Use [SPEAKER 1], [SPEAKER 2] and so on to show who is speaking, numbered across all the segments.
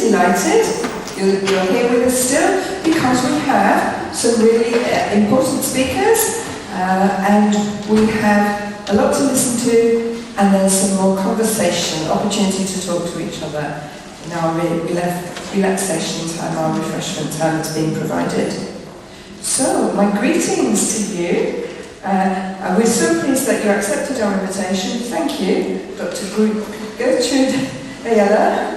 [SPEAKER 1] delighted you're here with us still, because we have some really important speakers and we have a lot to listen to, and there's some more conversation, opportunity to talk to each other in our relaxation time, our refreshment time that's being provided. So, my greetings to you. We're so pleased that you accepted our invitation. Thank you, Dr. Gertrud Ayerle.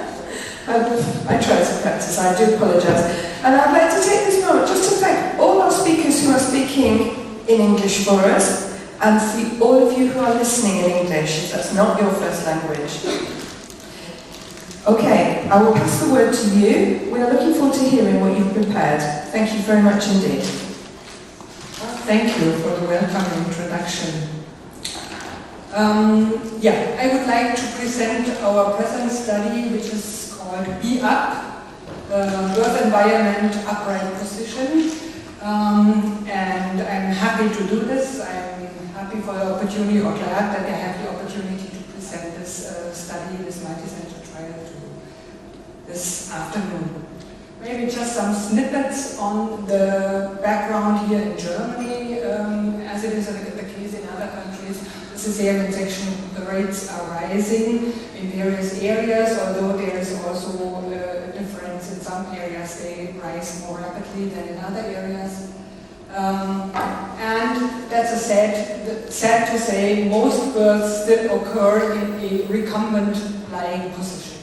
[SPEAKER 1] I tried to practice, I do apologise. And I'd like to take this moment just to thank all our speakers who are speaking in English for us, and for all of you who are listening in English, if that's not your first language. Okay, I will pass the word to you. We are looking forward to hearing what you've prepared. Thank you very much indeed.
[SPEAKER 2] Thank you for the welcome introduction. I would like to present our present study, which is called Be Up, Birth Environment Upright Position. And I'm happy to do this. I'm happy for the opportunity, or glad that I have the opportunity to present this study, this multi-center trial to this afternoon. Maybe just some snippets on the background here in Germany, as it is the case in other countries. The cesarean section rates are rising in various areas, although there is also a difference in some areas. They rise more rapidly than in other areas. And that's sad to say, most births still occur in a recumbent lying position.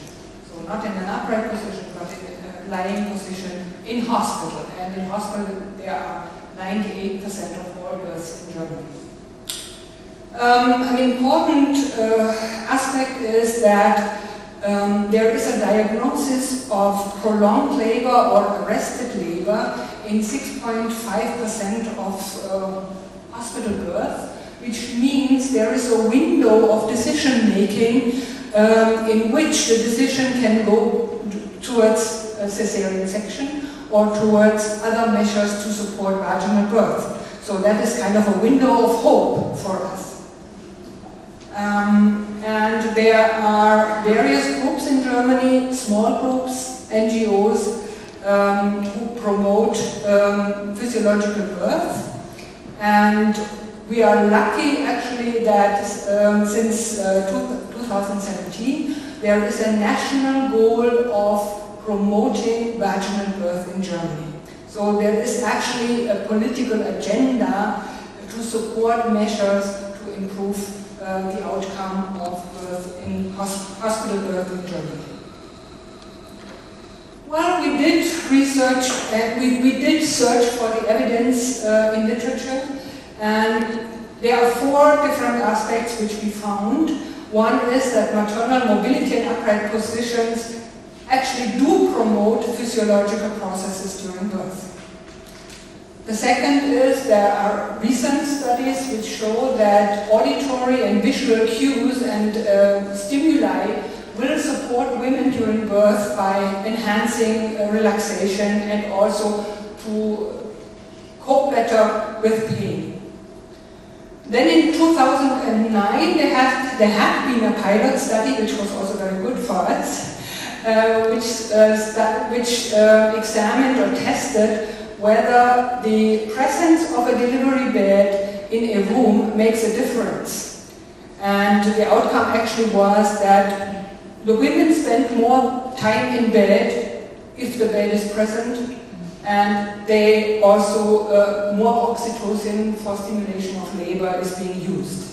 [SPEAKER 2] So not in an upright position, but in a lying position in hospital. And in hospital there are 98% of all births in Germany. An important aspect is that there is a diagnosis of prolonged labor or arrested labor in 6.5% of hospital births, which means there is a window of decision making in which the decision can go towards a cesarean section or towards other measures to support vaginal birth. So that is kind of a window of hope for us. And there are various groups in Germany, small groups, NGOs, who promote physiological birth. And we are lucky actually that since 2017 there is a national goal of promoting vaginal birth in Germany. So there is actually a political agenda to support measures to improve the outcome of birth in hospital birth in Germany. Well, we did research and we did search for the evidence in literature, and there are 4 different aspects which we found. One is that maternal mobility and upright positions actually do promote physiological processes during birth. The second is there are recent studies which show that auditory and visual cues and stimuli will support women during birth by enhancing relaxation and also to cope better with pain. Then in 2009 there had been a pilot study which was also very good for us, which examined or tested whether the presence of a delivery bed in a room makes a difference. And the outcome actually was that the women spend more time in bed if the bed is present, and they also, more oxytocin for stimulation of labor is being used.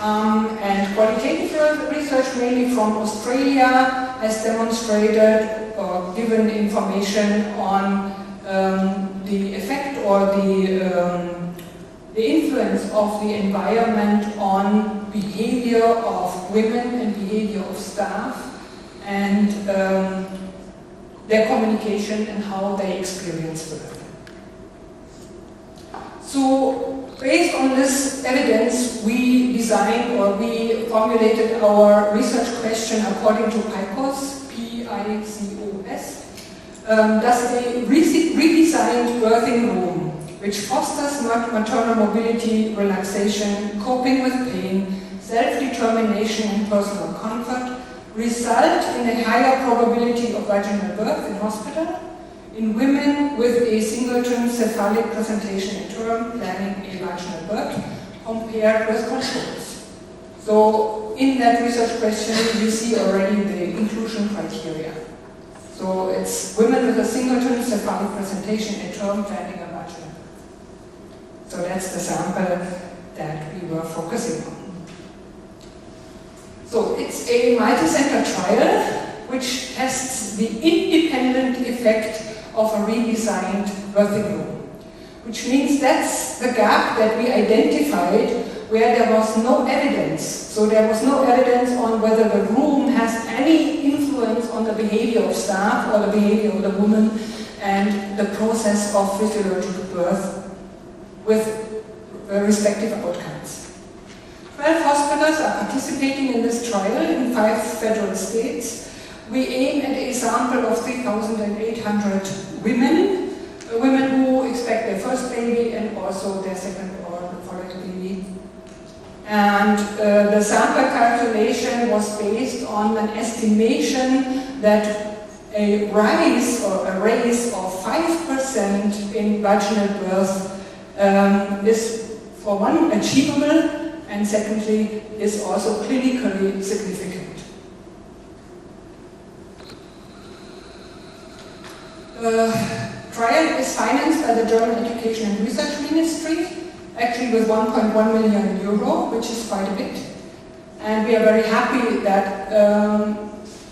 [SPEAKER 2] And qualitative research, mainly from Australia, has demonstrated or given information on the effect or the influence of the environment on behavior of women and behavior of staff and their communication and how they experience birth. So, based on this evidence, we designed or we formulated our research question according to PICOS, P-I-C-O-S. Does a redesigned birthing room, which fosters maternal mobility, relaxation, coping with pain, self-determination and personal comfort, result in a higher probability probability of vaginal birth in hospital in women with a singleton cephalic presentation in term planning a vaginal birth compared with controls. So in that research question, you see already the inclusion criteria. So it's women with a singleton cephalic presentation in term planning a vaginal birth. So that's the sample that we were focusing on. So it's a multi-center trial which tests the independent effect of a redesigned birthing room, which means that's the gap that we identified where there was no evidence. So there was no evidence on whether the room has any influence on the behavior of staff or the behavior of the woman and the process of physiological birth with respective outcomes. 12 hospitals are participating in this trial in 5 federal states. We aim at a sample of 3,800 women, women who expect their first baby and also their second or following baby. And the sample calculation was based on an estimation that a rise of 5% in vaginal birth is, for one, achievable, and secondly, is also clinically significant. The trial is financed by the German Education and Research Ministry, actually with 1.1 million euro, which is quite a bit. And we are very happy that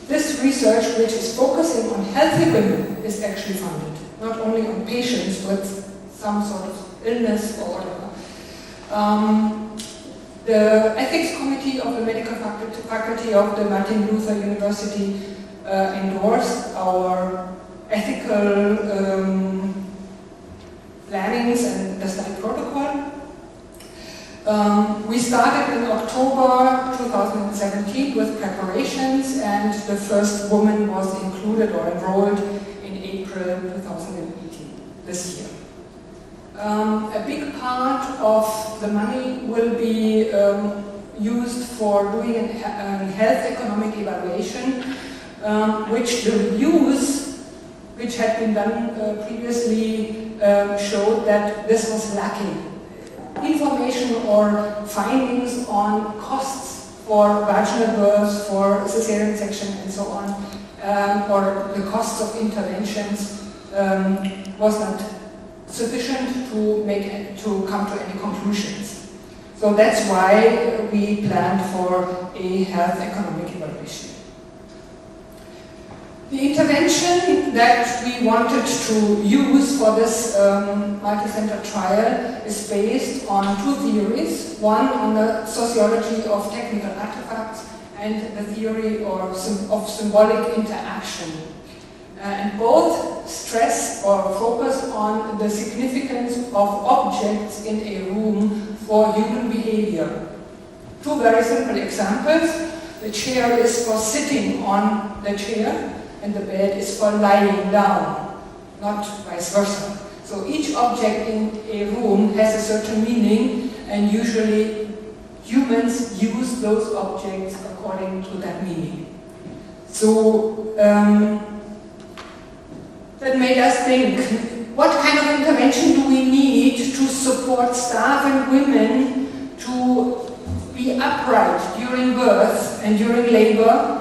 [SPEAKER 2] this research, which is focusing on healthy women, is actually funded, not only on patients with some sort of illness or whatever. The ethics committee of the medical faculty of the Martin Luther University endorsed our ethical plannings and the study protocol. We started in October 2017 with preparations, and the first woman was included or enrolled in April 2018, this year. A big part of the money will be used for doing a health economic evaluation, which the reviews, which had been done previously, showed that this was lacking. Information or findings on costs for vaginal births, for cesarean section and so on, or the costs of interventions was not sufficient to come to any conclusions. So that's why we planned for a health economic evaluation. The intervention that we wanted to use for this multi-center trial is based on 2 theories. One on the sociology of technical artifacts and the theory of symbolic interaction. And both stress or focus on the significance of objects in a room for human behavior. 2 very simple examples. The chair is for sitting on the chair, and the bed is for lying down, not vice versa. So each object in a room has a certain meaning, and usually humans use those objects according to that meaning. So that made us think, what kind of intervention do we need to support staff and women to be upright during birth and during labor,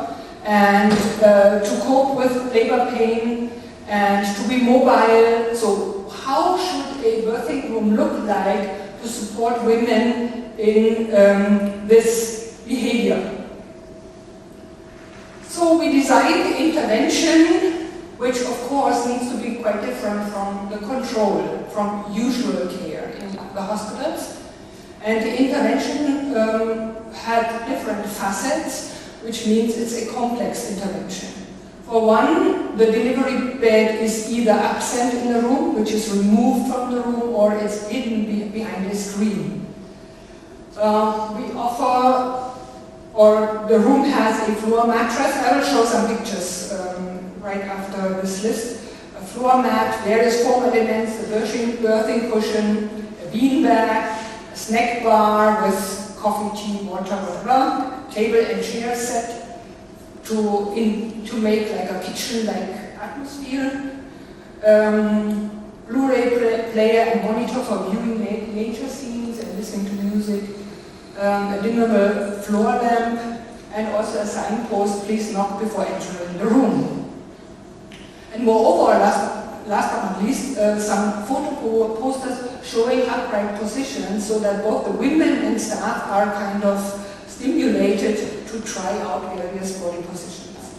[SPEAKER 2] and to cope with labor pain, and to be mobile. So how should a birthing room look like to support women in this behavior? So we designed the intervention, which of course needs to be quite different from the control, from usual care in the hospitals. And the intervention had different facets, which means it's a complex intervention. For one, the delivery bed is either absent in the room, which is removed from the room, or it's hidden behind a screen. We offer, or the room has a floor mattress. I will show some pictures right after this list. A floor mat, various foam elements, a birthing cushion, a beanbag, a snack bar with coffee, tea, water, blah, blah, table and chair set, to make like a kitchen-like atmosphere. Blu-ray player and monitor for viewing nature scenes and listening to music. A dimmable floor lamp, and also a signpost, please knock before entering the room. And moreover, last but not least, some photo posters showing upright positions so that both the women and staff are kind of stimulated to try out various body positions.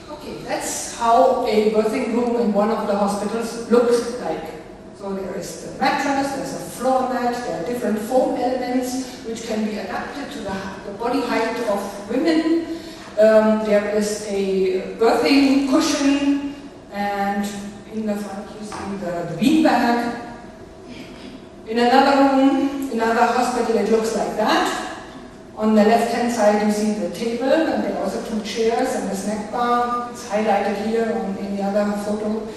[SPEAKER 2] Okay, that's how a birthing room in one of the hospitals looks like. So there is the mattress, there's a floor mat, there are different foam elements which can be adapted to the body height of women. There is a birthing cushion, and in the front you see the beanbag. In another room, another hospital, it looks like that. On the left-hand side you see the table, and there are also 2 chairs and a snack bar. It's highlighted here in the other photo.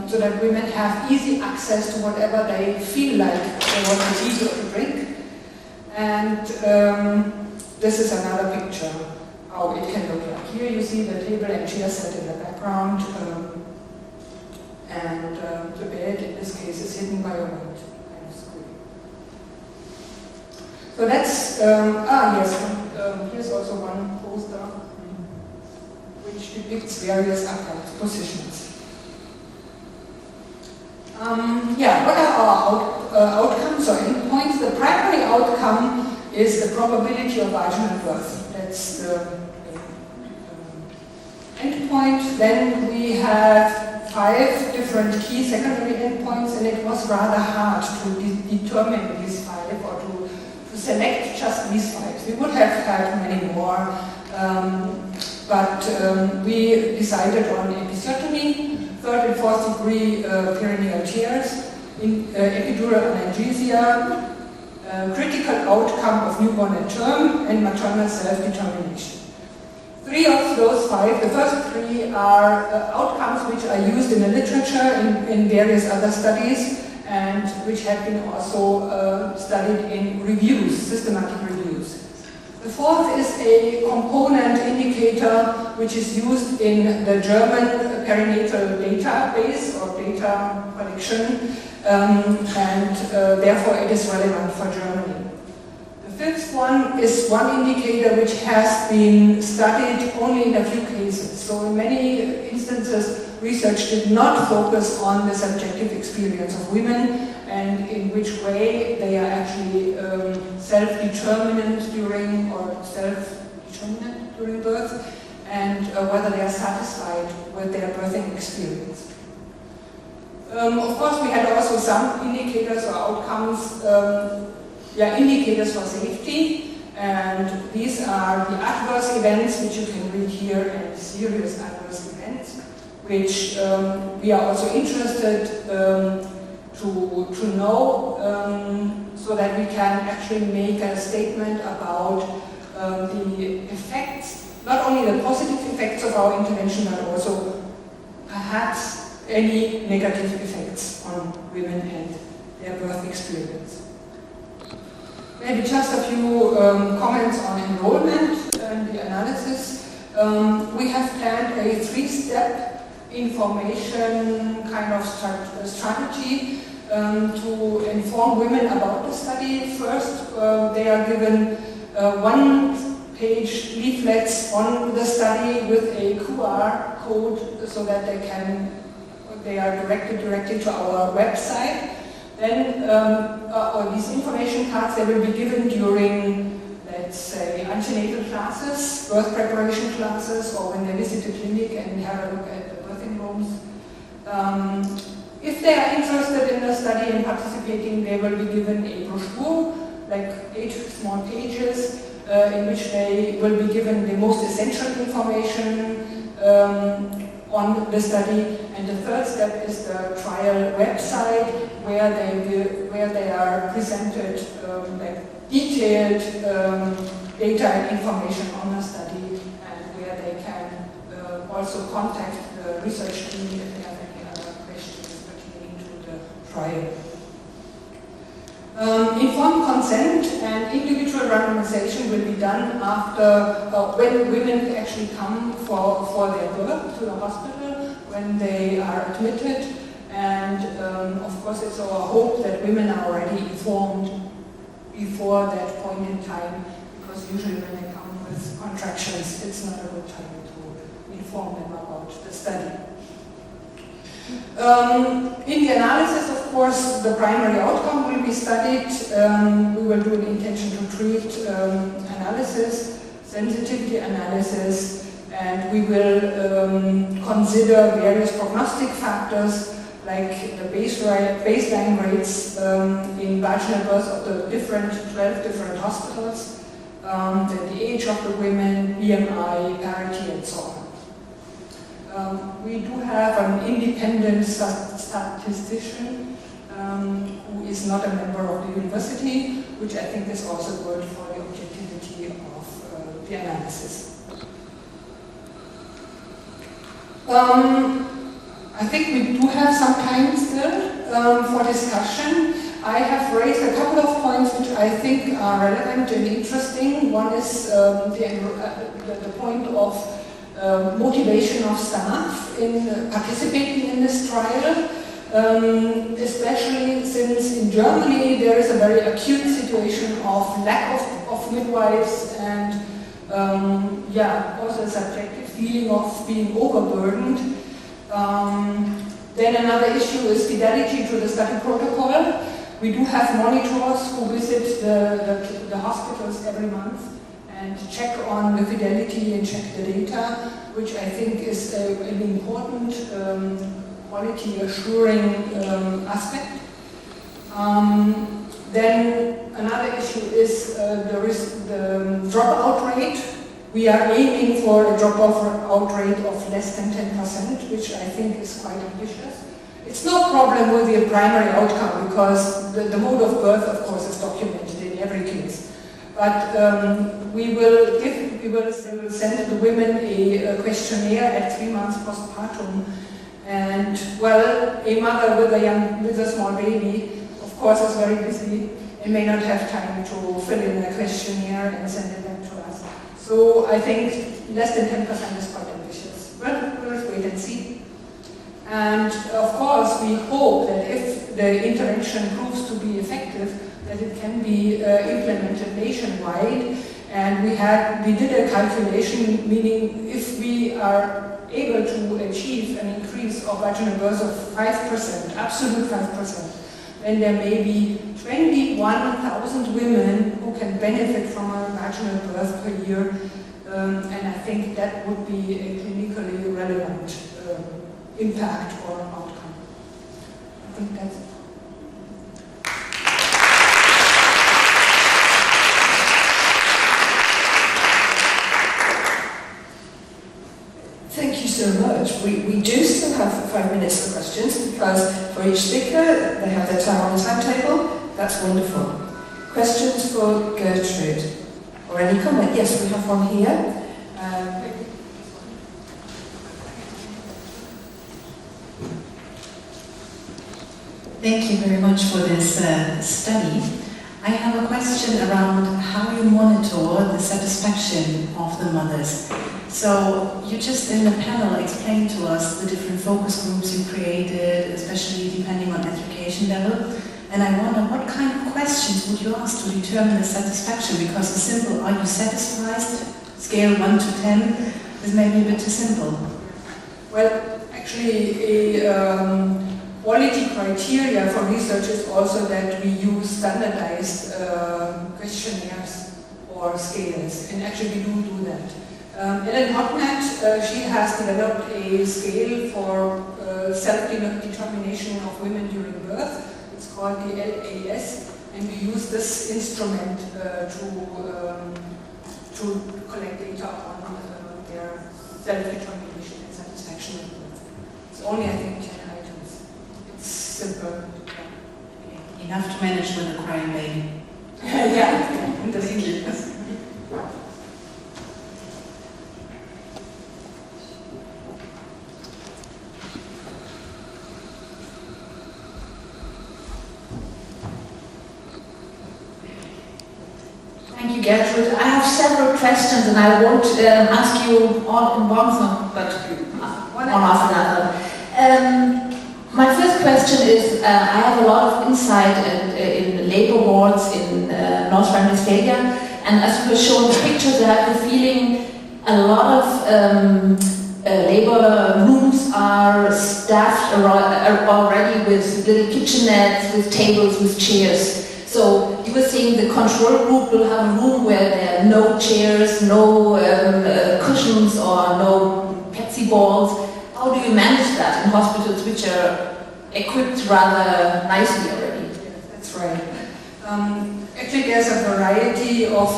[SPEAKER 2] So that women have easy access to whatever they feel like they want to eat or to drink. And this is another picture, how it can look like. Here you see the table and chair set in the background, and the bed in this case is hidden by a white kind of screen. So that's, yes, here's also one poster which depicts various upright positions. What are our outcomes or endpoints? The primary outcome is the probability of vaginal birth. That's the endpoint. Then we have 5 different key secondary endpoints, and it was rather hard to determine these 5 or to select just these 5. We would have had many more, but we decided on episiotomy, 3rd and 4th degree perineal tears, epidural analgesia, critical outcome of newborn at term, and maternal self-determination. 3 of those 5, the first 3 are outcomes which are used in the literature in various other studies, and which have been also studied in reviews, systematic reviews. The 4th is a component indicator which is used in the German perinatal database or data collection, and therefore it is relevant for Germany. The 5th one is one indicator which has been studied only in a few cases. So in many instances, research did not focus on the subjective experience of women and in which way they are actually self-determinant during birth, and whether they are satisfied with their birthing experience. Of course, we had also some indicators or outcomes, indicators for safety, and these are the adverse events, which you can read here, and serious adverse events, which we are also interested to know, so that we can actually make a statement about the effects, not only the positive effects of our intervention, but also perhaps any negative effects on women and their birth experience. Maybe just a few comments on enrollment and the analysis. We have planned a 3-step information kind of strategy to inform women about the study. First, they are given 1-page leaflets on the study with a QR code so that they are directed directly to our website. Then these information cards, they will be given during, let's say, antenatal classes, birth preparation classes, or when they visit the clinic and have a look at the birthing rooms. If they are interested in the study and participating, they will be given a brochure, like 8 small pages, in which they will be given the most essential information on the study. And the 3rd step is the trial website, where they are presented like detailed data and information on the study, and where they can also contact the research team if they have any other questions pertaining to the trial. Informed consent and individual randomization will be done after, when women actually come for their birth to the hospital, when they are admitted, and of course it's our hope that women are already informed before that point in time, because usually when they come with contractions, it's not a good time to inform them about the study. In the analysis, of course, the primary outcome will be studied. We will do an intention to treat analysis, sensitivity analysis, and we will consider various prognostic factors like the baseline rates in vaginal births of the 12 different hospitals, then the age of the women, BMI, parity, and so on. We do have an independent statistician who is not a member of the university, which I think is also good for the objectivity of the analysis. I think we do have some time still for discussion. I have raised a couple of points which I think are relevant and interesting. One is the point of motivation of staff in participating in this trial, especially since in Germany there is a very acute situation of lack of midwives and also a subjective feeling of being overburdened. Then another issue is fidelity to the study protocol. We do have monitors who visit the hospitals every month and check on the fidelity and check the data, which I think is an important quality assuring aspect. Then another issue is the dropout rate. We are aiming for a dropout rate of less than 10%, which I think is quite ambitious. It's no problem with the primary outcome because the mode of birth, of course, is documented in every case. But we will send the women a questionnaire at 3 months postpartum, and well, a mother with a small baby, of course, is very busy and may not have time to fill in a questionnaire and send it back to us. So I think less than 10% is quite ambitious. Well, we'll wait and see. And of course, we hope that if the intervention proves to be effective, that it can be implemented nationwide. And we did a calculation, meaning if we are able to achieve an increase of vaginal births of 5%, absolute 5%, then there may be 21,000 women who can benefit from a vaginal birth per year. And I think that would be a clinically relevant impact or outcome. I think that's it.
[SPEAKER 1] Thank you so much. We do still have 5 minutes for questions because for each speaker they have their time on the timetable. That's wonderful. Questions for Gertrud? Or any comment? Yes, we have one here.
[SPEAKER 3] Thank you very much for this study. I have a question around how you monitor the satisfaction of the mothers. So you just in the panel explained to us the different focus groups you created, especially depending on education level. And I wonder what kind of questions would you ask to determine the satisfaction? Because a simple, are you satisfied? Scale 1 to 10 is maybe a bit too simple.
[SPEAKER 2] Well, actually, quality criteria for research is also that we use standardized questionnaires or scales, and actually we do that. Ellen Hocknett, she has developed a scale for self-determination of women during birth. It's called the LAS, and we use this instrument to collect data on their self-determination and satisfaction of birth. It's only, I think, 10 items. It's simple.
[SPEAKER 3] Yeah. Enough to manage with a crying baby.
[SPEAKER 2] Yeah, indeed.
[SPEAKER 4] Gertrud. I have several questions and I won't ask you all in one, but one after another. My first question is, I have a lot of insight in labor wards in North Rhine-Westphalia, and as you were showing the pictures, I have the feeling a lot of labor rooms are staffed already with little kitchenettes, with tables, with chairs. So you were saying the control group will have a room where there are no chairs, no cushions or no Pepsi balls. How do you manage that in hospitals which are equipped rather nicely already?
[SPEAKER 2] Yes, that's right. Actually, there's a variety of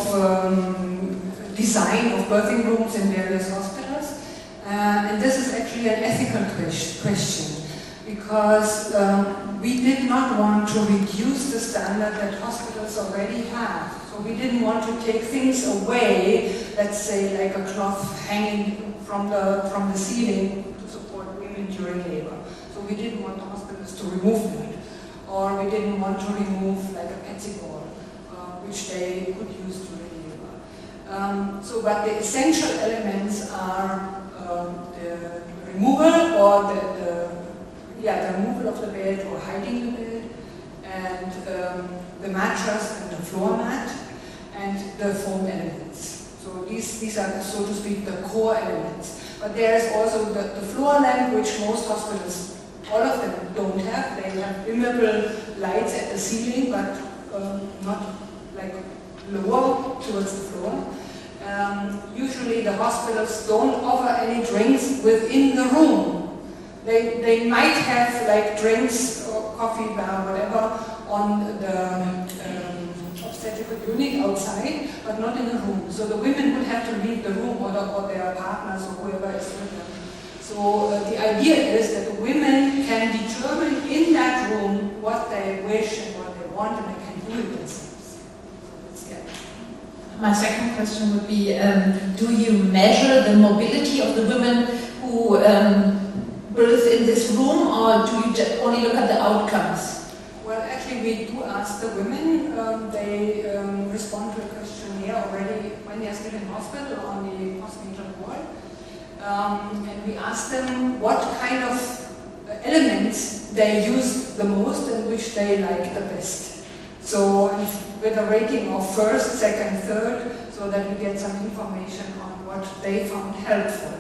[SPEAKER 2] design of birthing rooms in various hospitals, and this is actually an ethical question, because we did not want to reduce the standard that hospitals already have. So we didn't want to take things away, let's say like a cloth hanging from the ceiling to support women during labor. So we didn't want the hospitals to remove that, or we didn't want to remove like a Pepsi ball, which they could use during labor. But the essential elements are the removal or the removal of the bed or hiding the bed, and the mattress and the floor mat, and the foam elements. So these are, so to speak, the core elements. But there is also the floor lamp, which most hospitals, all of them, don't have. They have dimmable lights at the ceiling, but not like lower towards the floor. Usually the hospitals don't offer any drinks within the room. They might have like drinks or coffee bar, whatever, on the obstetrical unit outside, but not in the room. So the women would have to leave the room, or their partners or whoever is with them. So the idea is that the women can determine in that room what they wish and what they want, and they can do it themselves.
[SPEAKER 4] My second question would be, do you measure the mobility of the women who birth in this room, or do you just only look at the outcomes?
[SPEAKER 2] Well, actually we do ask the women. They respond to a questionnaire already when they are still in hospital on the postnatal ward. And we ask them what kind of elements they use the most and which they like the best. So with a rating of first, second, third, so that we get some information on what they found helpful.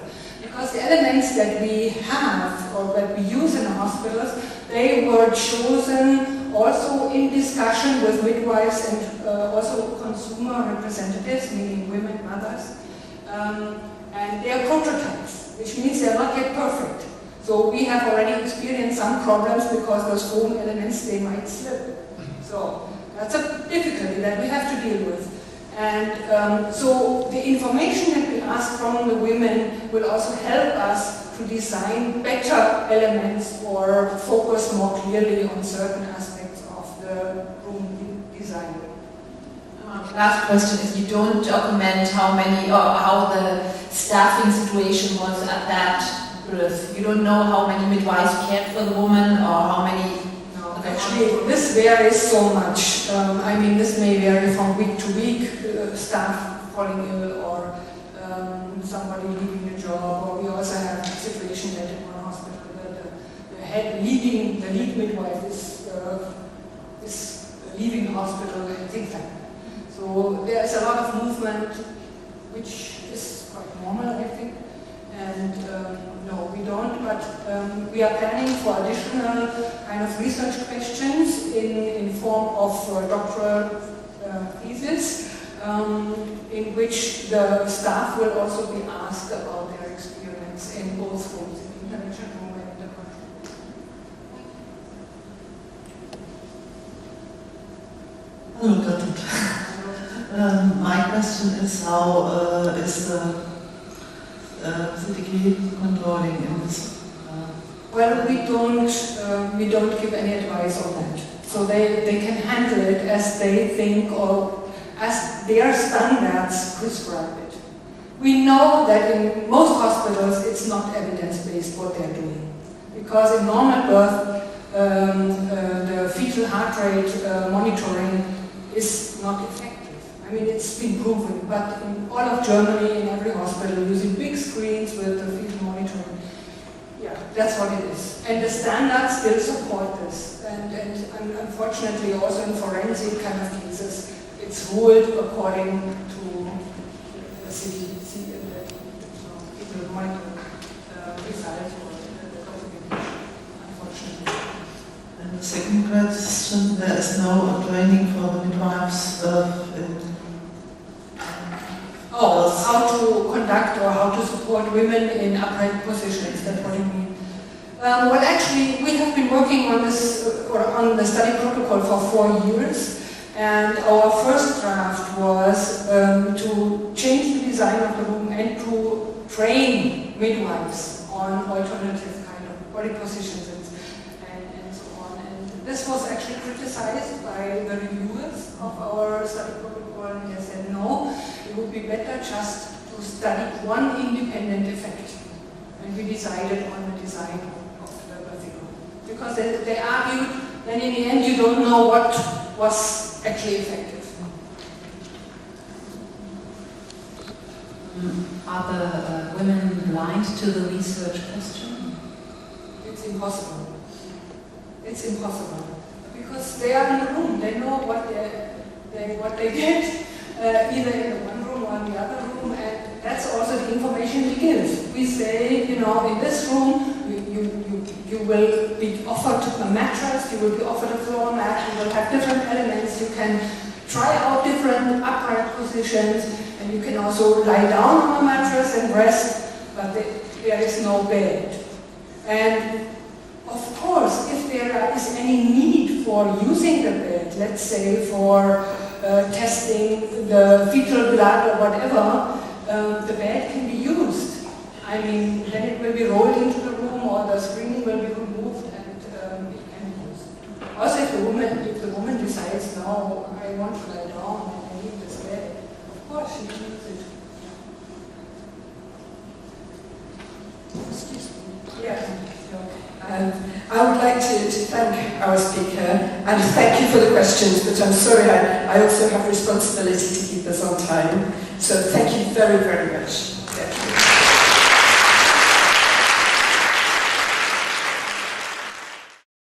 [SPEAKER 2] Because the elements that we have or that we use in the hospitals, they were chosen also in discussion with midwives and also consumer representatives, meaning women, mothers. And they are prototypes, which means they are not yet perfect. So we have already experienced some problems because those foam elements, they might slip. So that's a difficulty that we have to deal with. And so the information that we ask from the women will also help us to design better elements or focus more clearly on certain aspects of the room design.
[SPEAKER 4] Last question is, you don't document how many or how the staffing situation was at that birth. You don't know how many midwives cared for the woman or how many.
[SPEAKER 2] No, actually, this varies so much. I mean, this may vary from week to week, staff falling ill or somebody leaving a job, or we also have a situation that in one hospital the lead midwife is leaving the hospital and things like that. So there is a lot of movement, which is quite normal, I think. And no, we don't, but we are planning for additional kind of research questions in form of doctoral thesis, in which the staff will also be asked about their experience in both rooms, in the intervention room and in the control room.
[SPEAKER 5] Hello, Gertrud. My question is, how is the degree controlling in this?
[SPEAKER 2] Well, we don't give any advice on that. So they can handle it as they think or as their standards prescribe it. We know that in most hospitals it's not evidence-based what they're doing. Because in normal birth, the fetal heart rate monitoring is not effective. I mean, it's been proven, but in all of Germany, in every hospital, using big screens with the fetal monitoring. Yeah, that's what it is. And the standards still support this. And unfortunately, also in forensic kind of cases, it's ruled according to the CDC, people might result or the documentation, unfortunately.
[SPEAKER 5] And the second question, there is no training for the midwives
[SPEAKER 2] how to conduct or how to support women in upright positions, that's what you mean. Well, actually, we have been working on this, or on the study protocol for 4 years, and our first draft was to change the design of the room and to train midwives on alternative kind of body positions and so on. And this was actually criticized by the reviewers of our study protocol, and they said no, it would be better just to study one independent effect. And we decided on the design of the Vaginal. Because they argued, then in the end you don't know what was actually effective.
[SPEAKER 3] Are the women blind to the research question?
[SPEAKER 2] It's impossible. It's impossible. Because they are in the room, they know what they get, either in the one room or in the other room, and that's also the information we give. We say, you know, in this room, you will be offered a mattress, you will be offered a floor mat, you will have different elements, you can try out different upright positions, and you can also lie down on the mattress and rest, but there is no bed. And of course, if there is any need for using the bed, let's say for testing the fetal blood or whatever, the bed can be used. I mean, then it will be rolled into the room or the screening will be removed and it can be used. Also, if the woman decides, no, I want to lie down and I need this bed, of course she can use it. Excuse me. Yeah.
[SPEAKER 1] I would like to thank our speaker and thank you for the questions, but I'm sorry, I also have responsibility to keep us on time. So thank you very, very much.